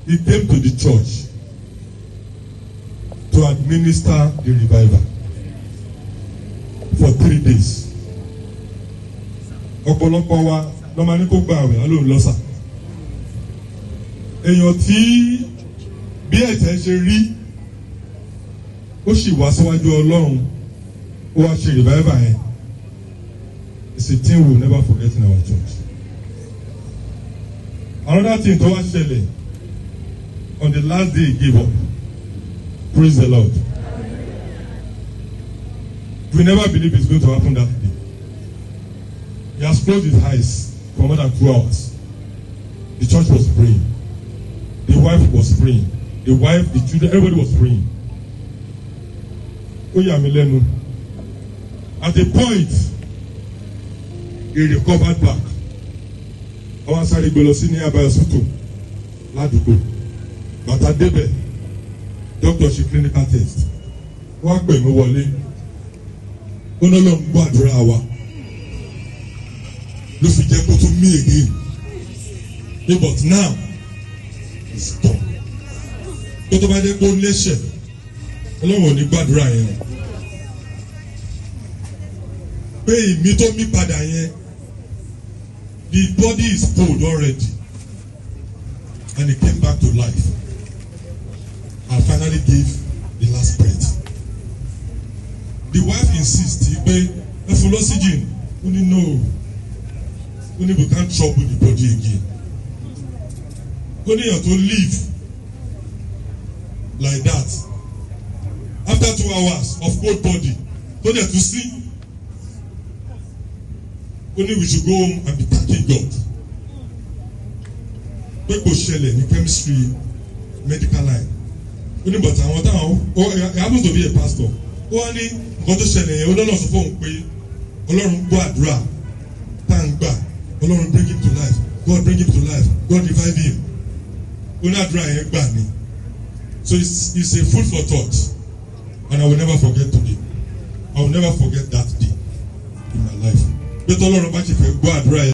he came to the church to administer the revival for 3 days. Ọ̀pọ̀lọpọ̀ wa ló máa ní kó gba àwẹ̀ alóhùn lọ́sà. Èèyàn tí bí ẹ̀jẹ̀ ṣe rí ó sì wá síwájú Ọlọ́run ó wá ṣe revival yẹn. It's a thing we will never forget in our church. Another thing tó wá ṣẹlẹ̀ on the last day he gave up. Praise the Lord. We never believe it's going to happen that day. He has closed his eyes for more than 2 hours. The church was praying. The wife was praying. The wife, the children, everybody was praying. Ó yà mí lẹ́nu. At a point, he recovered back. Àwọn sáré gbé lọ sí ní Abaya Hospital ládùúgbò. Bàtà débẹ̀, doctor ṣe clinical test. Wọ́n á pè mí wọlé. Ó ní Ọlọ́run gbọ́ àdúrà wa. Ló fi jẹ́ kó tún mí again. But now, it's done. Tó tó bá dé kó léṣẹ̀, Ọlọ́run ò ní gbàdúrà yẹn. Pé ìmí tó mí padà yẹn, the body is cold already, and it came back to life. And finally gave the last breath. The wife insists, pé ẹ fún lọ́síjìn, ó ní no. Only we can't trouble the body again. Only you have to live like that. After 2 hours of cold body, so that to see, only we should go home and be thanking God. People ṣẹlẹ̀ ní chemistry, medical line. Only but àwọn táwọn, he happens to be a pastor. Ó wá ní nǹkan tó ṣẹlẹ̀ yẹn, Ọlọ́run sọ fún òun pé Ọlọ́run gbọ́ àdúrà tá à ń gbà. Ọlọ́run bring him to life. God bring him to life. God revive him. Ó ní àdúrà yẹn gbà ní. So it's a food for thought, and I will never forget today. I will never forget that day in my life. Bí Ọlọ́run bá ṣe fẹ́ gbọ́ àdúrà yẹn.